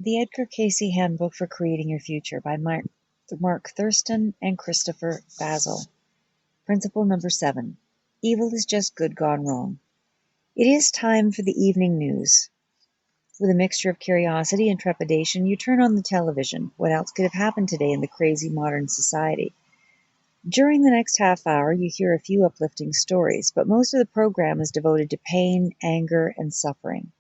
The Edgar Cayce Handbook for Creating Your Future by Mark Thurston and Christopher Fazel. Principle number 7. Evil is just good gone wrong. It is time for the evening news. With a mixture of curiosity and trepidation, you turn on the television. What else could have happened today in the crazy modern society? During the next half hour, you hear a few uplifting stories, but most of the program is devoted to pain, anger, and suffering.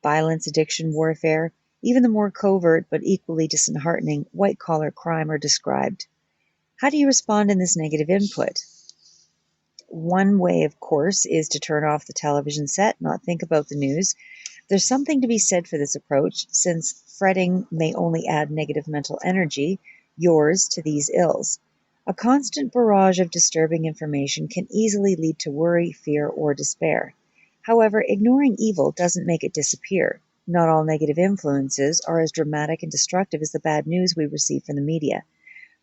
Violence, addiction, warfare, even the more covert but equally disheartening white-collar crime are described. How do you respond in this negative input? One way, of course, is to turn off the television set, not think about the news. There's something to be said for this approach, since fretting may only add negative mental energy, yours, to these ills. A constant barrage of disturbing information can easily lead to worry, fear, or despair. However, ignoring evil doesn't make it disappear. Not all negative influences are as dramatic and destructive as the bad news we receive from the media.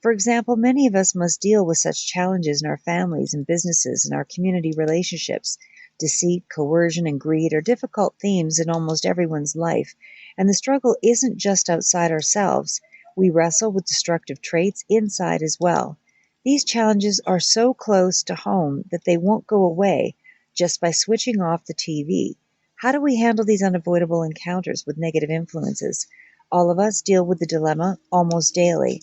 For example, many of us must deal with such challenges in our families and businesses and our community relationships. Deceit, coercion, and greed are difficult themes in almost everyone's life, and the struggle isn't just outside ourselves. We wrestle with destructive traits inside as well. These challenges are so close to home that they won't go away just by switching off the TV. How do we handle these unavoidable encounters with negative influences? All of us deal with the dilemma almost daily.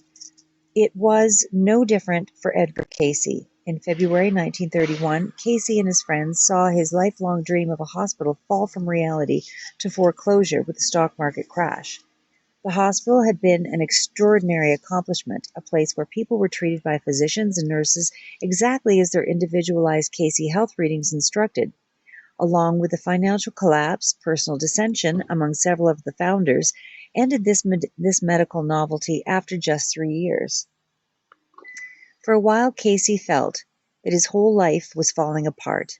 It was no different for Edgar Cayce. In February 1931, Cayce and his friends saw his lifelong dream of a hospital fall from reality to foreclosure with the stock market crash. The hospital had been an extraordinary accomplishment, a place where people were treated by physicians and nurses exactly as their individualized Cayce health readings instructed. Along with the financial collapse, personal dissension among several of the founders ended this medical novelty after just 3 years. For a while, Cayce felt that his whole life was falling apart.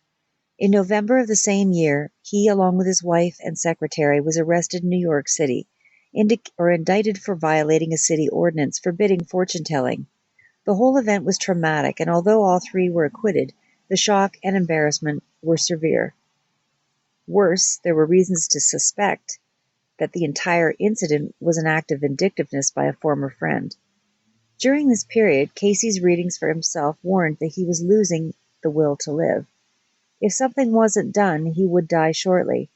In November of the same year, he, along with his wife and secretary, was arrested in New York City, indicted for violating a city ordinance forbidding fortune-telling. The whole event was traumatic, and although all three were acquitted, the shock and embarrassment were severe. Worse, there were reasons to suspect that the entire incident was an act of vindictiveness by a former friend. During this period, Cayce's readings for himself warned that he was losing the will to live. If something wasn't done, he would die shortly.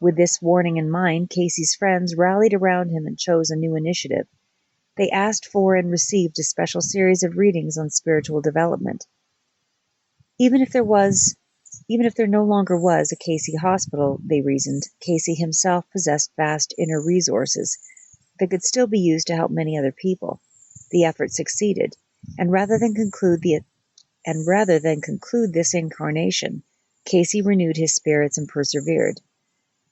With this warning in mind, Cayce's friends rallied around him and chose a new initiative. They asked for and received a special series of readings on spiritual development. Even if there no longer was a Cayce hospital, they reasoned, Cayce himself possessed vast inner resources that could still be used to help many other people. The effort succeeded, and rather than conclude this incarnation, Cayce renewed his spirits and persevered.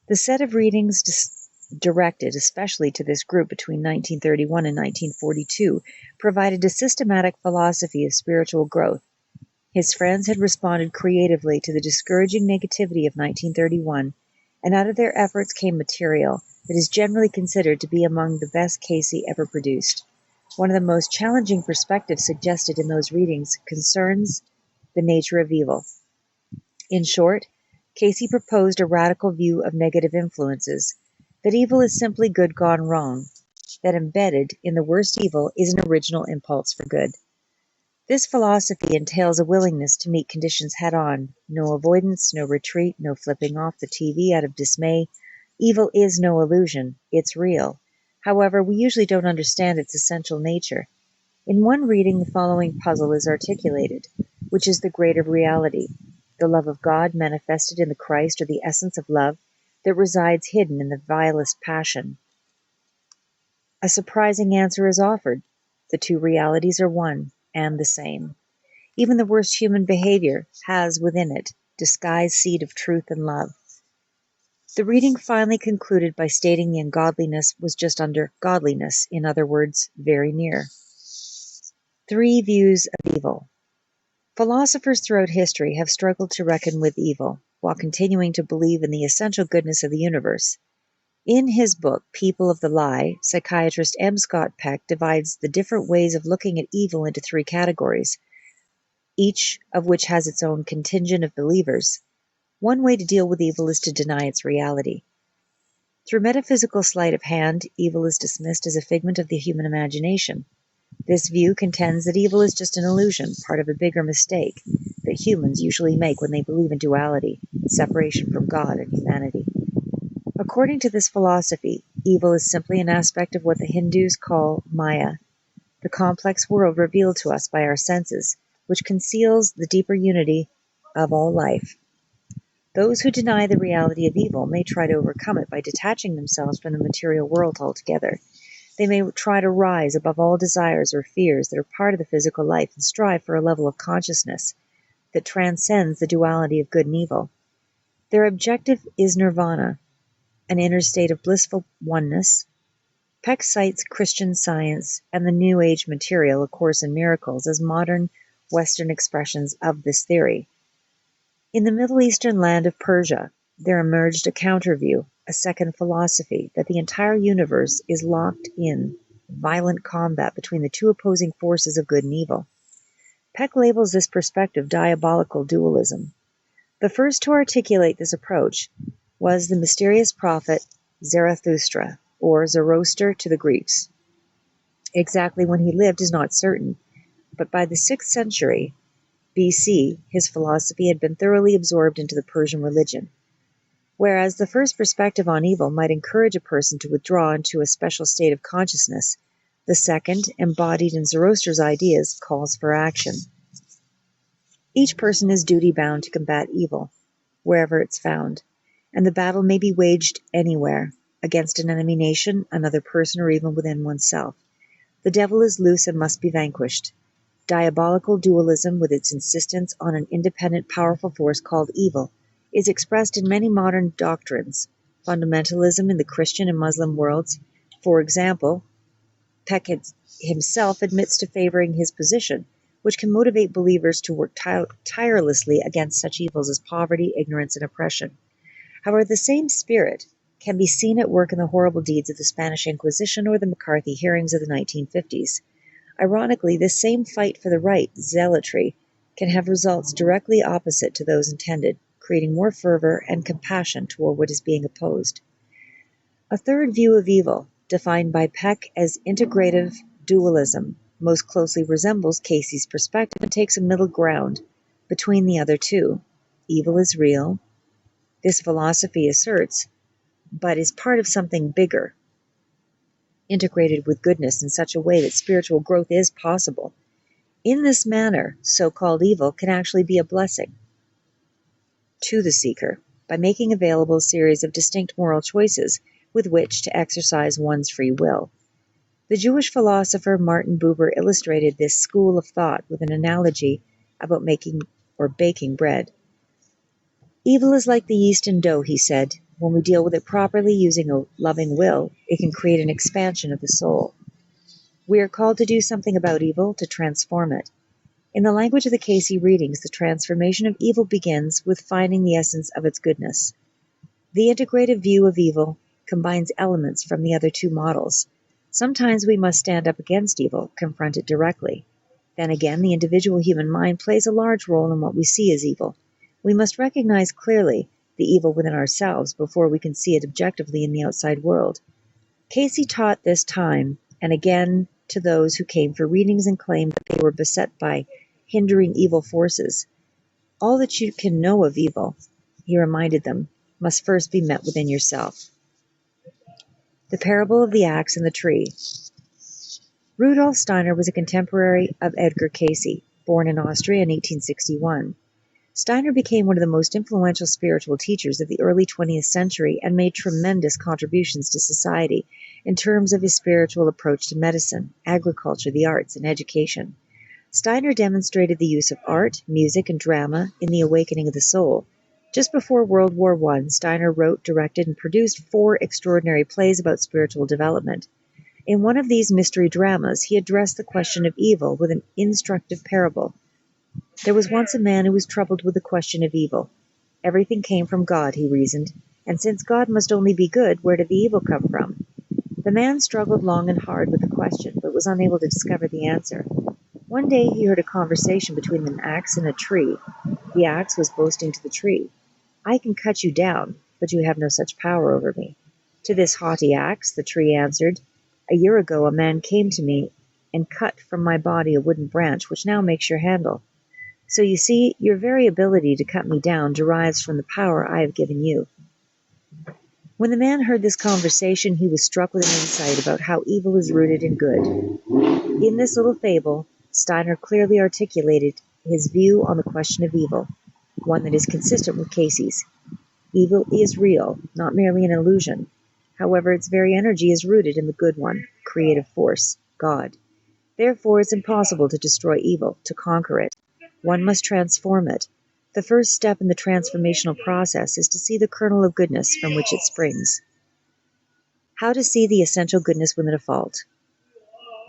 The set of readings directed especially to this group between 1931 and 1942 provided a systematic philosophy of spiritual growth. His friends had responded creatively to the discouraging negativity of 1931, and out of their efforts came material that is generally considered to be among the best Cayce ever produced. One of the most challenging perspectives suggested in those readings concerns the nature of evil. In short, Cayce proposed a radical view of negative influences, that evil is simply good gone wrong, that embedded in the worst evil is an original impulse for good. This philosophy entails a willingness to meet conditions head-on, no avoidance, no retreat, no flipping off the TV out of dismay. Evil is no illusion, it's real. However, we usually don't understand its essential nature. In one reading, the following puzzle is articulated, which is the greater reality, the love of God manifested in the Christ, or the essence of love that resides hidden in the vilest passion. A surprising answer is offered. The two realities are one and the same. Even the worst human behavior has within it disguised seed of truth and love. The reading finally concluded by stating the ungodliness was just under godliness, in other words, very near. 3 views of evil. Philosophers throughout history have struggled to reckon with evil, while continuing to believe in the essential goodness of the universe. In his book, People of the Lie, psychiatrist M. Scott Peck divides the different ways of looking at evil into 3 categories, each of which has its own contingent of believers. One way to deal with evil is to deny its reality. Through metaphysical sleight of hand, evil is dismissed as a figment of the human imagination. This view contends that evil is just an illusion, part of a bigger mistake that humans usually make when they believe in duality, separation from God and humanity. According to this philosophy, evil is simply an aspect of what the Hindus call Maya, the complex world revealed to us by our senses, which conceals the deeper unity of all life. Those who deny the reality of evil may try to overcome it by detaching themselves from the material world altogether. They may try to rise above all desires or fears that are part of the physical life and strive for a level of consciousness that transcends the duality of good and evil. Their objective is nirvana, an inner state of blissful oneness. Peck cites Christian Science and the New Age material, A Course in Miracles, as modern Western expressions of this theory. In the Middle Eastern land of Persia, there emerged a counterview, a second philosophy, that the entire universe is locked in violent combat between the two opposing forces of good and evil. Peck labels this perspective diabolical dualism. The first to articulate this approach was the mysterious prophet Zarathustra, or Zoroaster to the Greeks. Exactly when he lived is not certain, but by the 6th century BC, his philosophy had been thoroughly absorbed into the Persian religion. Whereas the first perspective on evil might encourage a person to withdraw into a special state of consciousness, the second, embodied in Zoroaster's ideas, calls for action. Each person is duty-bound to combat evil, wherever it's found, and the battle may be waged anywhere, against an enemy nation, another person, or even within oneself. The devil is loose and must be vanquished. Diabolical dualism, with its insistence on an independent, powerful force called evil, is expressed in many modern doctrines. Fundamentalism in the Christian and Muslim worlds, for example, Peck himself admits to favoring his position, which can motivate believers to work tirelessly against such evils as poverty, ignorance, and oppression. However, the same spirit can be seen at work in the horrible deeds of the Spanish Inquisition or the McCarthy hearings of the 1950s. Ironically, this same fight for the right, zealotry, can have results directly opposite to those intended, creating more fervor and compassion toward what is being opposed. A third view of evil, defined by Peck as integrative dualism, most closely resembles Cayce's perspective and takes a middle ground between the other two. Evil is real, this philosophy asserts, but is part of something bigger, integrated with goodness in such a way that spiritual growth is possible. In this manner, so-called evil can actually be a blessing to the seeker by making available a series of distinct moral choices with which to exercise one's free will. The Jewish philosopher Martin Buber illustrated this school of thought with an analogy about making or baking bread. Evil is like the yeast in dough, he said. When we deal with it properly using a loving will, it can create an expansion of the soul. We are called to do something about evil, to transform it. In the language of the Cayce readings, the transformation of evil begins with finding the essence of its goodness. The integrative view of evil combines elements from the other two models. Sometimes we must stand up against evil, confront it directly. Then again, the individual human mind plays a large role in what we see as evil. We must recognize clearly the evil within ourselves before we can see it objectively in the outside world. Cayce taught this time and again to those who came for readings and claimed that they were beset by hindering evil forces. All that you can know of evil, he reminded them, must first be met within yourself. The parable of the axe and the tree. Rudolf Steiner was a contemporary of Edgar Cayce, born in Austria in 1861. Steiner became one of the most influential spiritual teachers of the early 20th century and made tremendous contributions to society in terms of his spiritual approach to medicine, agriculture, the arts, and education. Steiner demonstrated the use of art, music, and drama in the awakening of the soul. Just before World War I, Steiner wrote, directed, and produced 4 extraordinary plays about spiritual development. In one of these mystery dramas, he addressed the question of evil with an instructive parable. There was once a man who was troubled with the question of evil. Everything came from God, he reasoned, and since God must only be good, where did the evil come from? The man struggled long and hard with the question, but was unable to discover the answer. One day he heard a conversation between an axe and a tree. The axe was boasting to the tree, "I can cut you down, but you have no such power over me." To this haughty axe, the tree answered, "A year ago a man came to me and cut from my body a wooden branch which now makes your handle. So you see, your very ability to cut me down derives from the power I have given you." When the man heard this conversation, he was struck with an insight about how evil is rooted in good. In this little fable, Steiner clearly articulated his view on the question of evil, one that is consistent with Cayce's. Evil is real, not merely an illusion. However, its very energy is rooted in the good one, creative force, God. Therefore, it's impossible to destroy evil, to conquer it. One must transform it. The first step in the transformational process is to see the kernel of goodness from which it springs. How to see the essential goodness within a fault.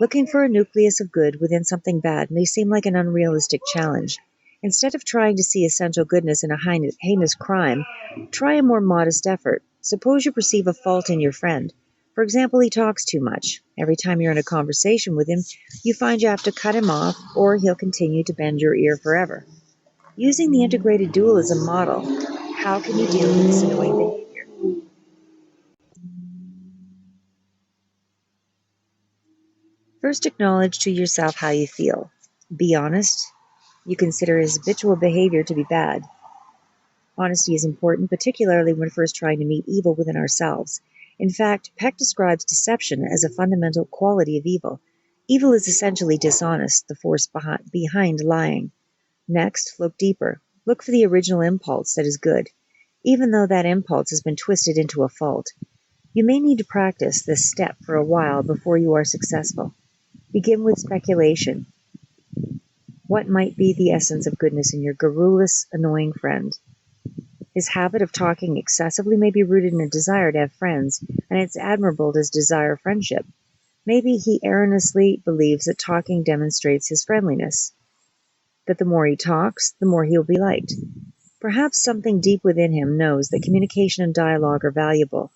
Looking for a nucleus of good within something bad may seem like an unrealistic challenge. Instead of trying to see essential goodness in a heinous crime, try a more modest effort. Suppose you perceive a fault in your friend. For example, he talks too much. Every time you're in a conversation with him, you find you have to cut him off, or he'll continue to bend your ear forever. Using the integrated dualism model, how can you deal with this annoying behavior? First, acknowledge to yourself how you feel. Be honest. You consider his habitual behavior to be bad. Honesty is important, particularly when first trying to meet evil within ourselves. In fact, Peck describes deception as a fundamental quality of evil. Evil is essentially dishonest, the force behind lying. Next, look deeper. Look for the original impulse that is good, even though that impulse has been twisted into a fault. You may need to practice this step for a while before you are successful. Begin with speculation. What might be the essence of goodness in your garrulous, annoying friend? His habit of talking excessively may be rooted in a desire to have friends, and it's admirable to desire friendship. Maybe he erroneously believes that talking demonstrates his friendliness, that the more he talks, the more he will be liked. Perhaps something deep within him knows that communication and dialogue are valuable.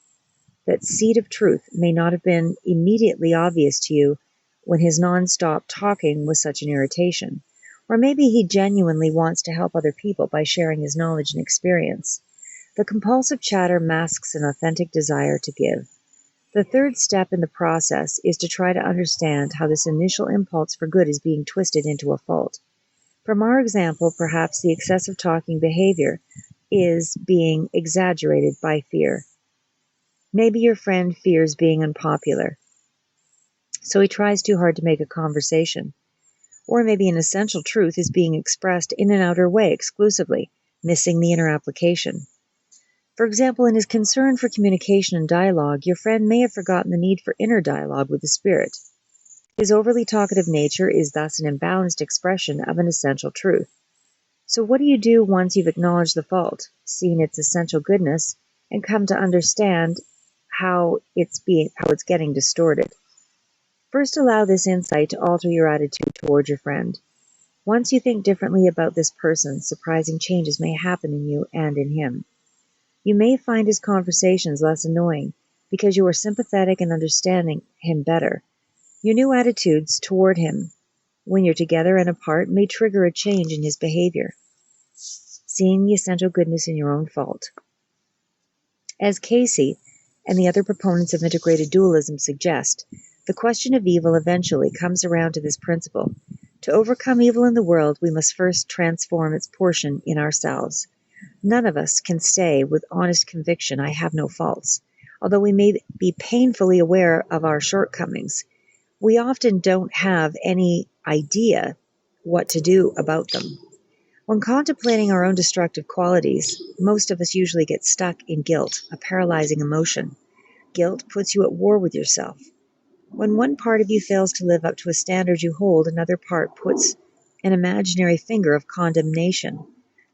That seed of truth may not have been immediately obvious to you when his non-stop talking was such an irritation. Or maybe he genuinely wants to help other people by sharing his knowledge and experience. The compulsive chatter masks an authentic desire to give. The third step in the process is to try to understand how this initial impulse for good is being twisted into a fault. From our example, perhaps the excessive talking behavior is being exaggerated by fear. Maybe your friend fears being unpopular, so he tries too hard to make a conversation. Or maybe an essential truth is being expressed in an outer way exclusively, missing the inner application. For example, in his concern for communication and dialogue, your friend may have forgotten the need for inner dialogue with the spirit. His overly talkative nature is thus an imbalanced expression of an essential truth. So what do you do once you've acknowledged the fault, seen its essential goodness, and come to understand how it's getting distorted? First, allow this insight to alter your attitude toward your friend. Once you think differently about this person, surprising changes may happen in you and in him. You may find his conversations less annoying because you are sympathetic and understanding him better. Your new attitudes toward him, when you're together and apart, may trigger a change in his behavior. Seeing the essential goodness in your own fault. As Cayce and the other proponents of integrated dualism suggest, the question of evil eventually comes around to this principle. To overcome evil in the world, we must first transform its portion in ourselves. None of us can say with honest conviction, "I have no faults." Although we may be painfully aware of our shortcomings, we often don't have any idea what to do about them. When contemplating our own destructive qualities, most of us usually get stuck in guilt, a paralyzing emotion. Guilt puts you at war with yourself. When one part of you fails to live up to a standard you hold, another part puts an imaginary finger of condemnation.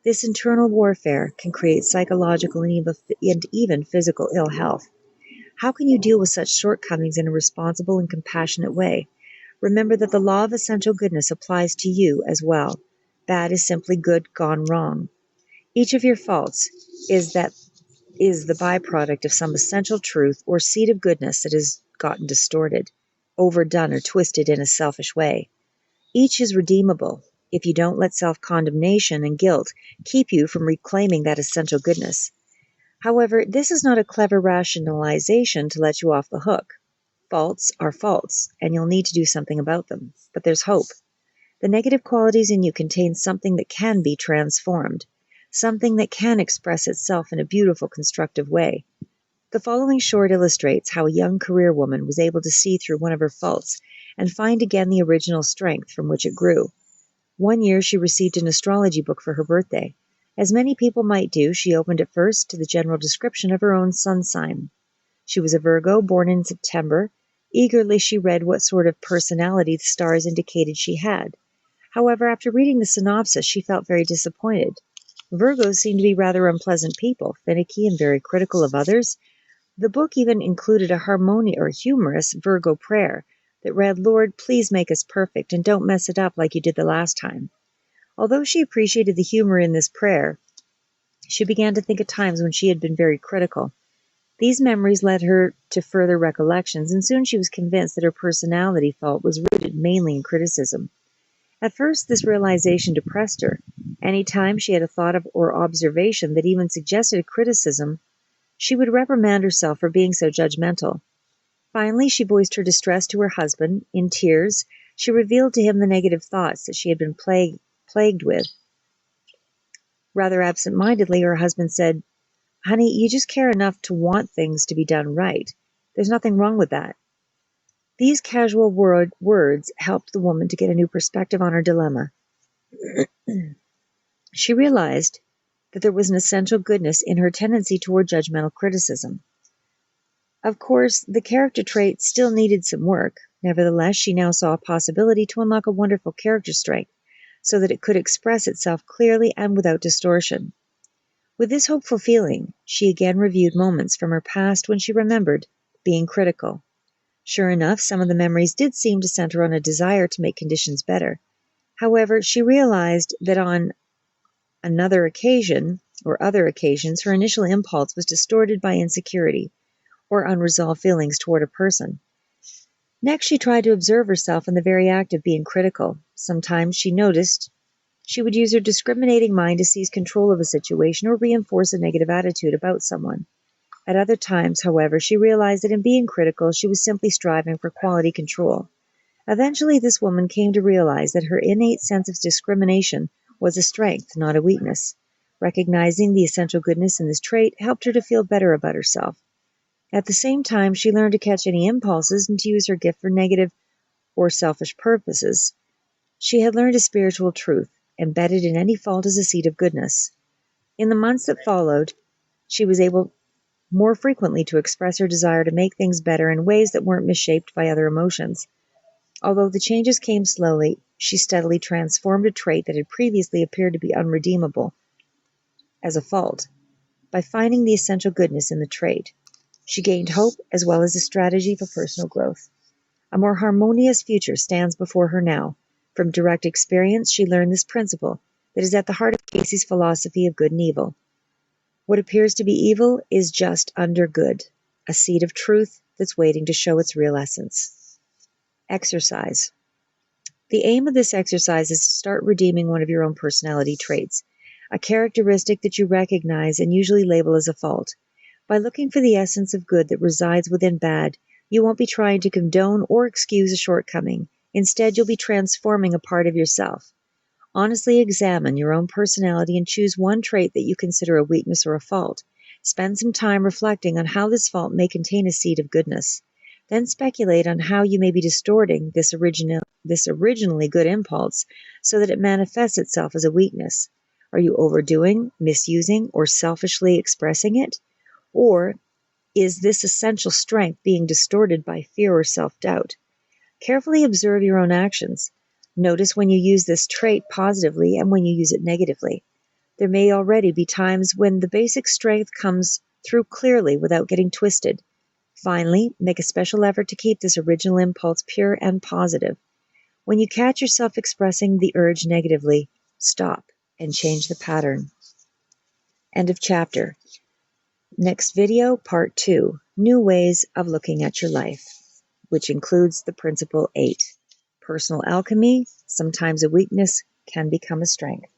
This internal warfare can create psychological and even physical ill health. How can you deal with such shortcomings in a responsible and compassionate way? Remember that the law of essential goodness applies to you as well. Bad is simply good gone wrong. Each of your faults is the byproduct of some essential truth or seed of goodness that has gotten distorted, overdone, or twisted in a selfish way. Each is redeemable if you don't let self-condemnation and guilt keep you from reclaiming that essential goodness. However, this is not a clever rationalization to let you off the hook. Faults are faults, and you'll need to do something about them. But there's hope. The negative qualities in you contain something that can be transformed, something that can express itself in a beautiful, constructive way. The following short illustrates how a young career woman was able to see through one of her faults and find again the original strength from which it grew. One year she received an astrology book for her birthday. As many people might do, she opened it first to the general description of her own sun sign. She was a Virgo, born in September. Eagerly she read what sort of personality the stars indicated she had. However, after reading the synopsis, she felt very disappointed. Virgos seem to be rather unpleasant people, finicky and very critical of others. The book even included a humorous Virgo prayer that read, "Lord, please make us perfect and don't mess it up like you did the last time." Although she appreciated the humor in this prayer, she began to think of times when she had been very critical. These memories led her to further recollections, and soon she was convinced that her personality fault was rooted mainly in criticism. At first, this realization depressed her. Any time she had a thought of or observation that even suggested a criticism, she would reprimand herself for being so judgmental. Finally, she voiced her distress to her husband. In tears, she revealed to him the negative thoughts that she had been plagued with. Rather absent-mindedly, her husband said, "Honey, you just care enough to want things to be done right. There's nothing wrong with that." These casual words helped the woman to get a new perspective on her dilemma. She realized that there was an essential goodness in her tendency toward judgmental criticism. Of course, the character trait still needed some work. Nevertheless, she now saw a possibility to unlock a wonderful character strength so that it could express itself clearly and without distortion. With this hopeful feeling, she again reviewed moments from her past when she remembered being critical. Sure enough, some of the memories did seem to center on a desire to make conditions better. However, she realized that on other occasions, her initial impulse was distorted by insecurity or unresolved feelings toward a person. Next, she tried to observe herself in the very act of being critical. Sometimes she noticed she would use her discriminating mind to seize control of a situation or reinforce a negative attitude about someone. At other times, however, she realized that in being critical, she was simply striving for quality control. Eventually, this woman came to realize that her innate sense of discrimination was a strength, not a weakness. Recognizing the essential goodness in this trait helped her to feel better about herself. At the same time, she learned to catch any impulses and to use her gift for negative or selfish purposes. She had learned a spiritual truth. Embedded in any fault is a seed of goodness. In the months that followed, she was able more frequently to express her desire to make things better in ways that weren't misshaped by other emotions. Although the changes came slowly, she steadily transformed a trait that had previously appeared to be unredeemable as a fault. By finding the essential goodness in the trait, she gained hope as well as a strategy for personal growth. A more harmonious future stands before her now. From direct experience, she learned this principle that is at the heart of Casey's philosophy of good and evil. What appears to be evil is just under good, a seed of truth that's waiting to show its real essence. Exercise. The aim of this exercise is to start redeeming one of your own personality traits, a characteristic that you recognize and usually label as a fault. By looking for the essence of good that resides within bad, you won't be trying to condone or excuse a shortcoming. Instead, you'll be transforming a part of yourself. Honestly examine your own personality and choose one trait that you consider a weakness or a fault. Spend some time reflecting on how this fault may contain a seed of goodness. Then speculate on how you may be distorting this originally good impulse so that it manifests itself as a weakness. Are you overdoing, misusing, or selfishly expressing it? Or is this essential strength being distorted by fear or self-doubt? Carefully observe your own actions. Notice when you use this trait positively and when you use it negatively. There may already be times when the basic strength comes through clearly without getting twisted. Finally, make a special effort to keep this original impulse pure and positive. When you catch yourself expressing the urge negatively, stop and change the pattern. End of chapter. Next video, part 2, New Ways of Looking at Your Life, which includes the principle 8. Personal alchemy, sometimes a weakness, can become a strength.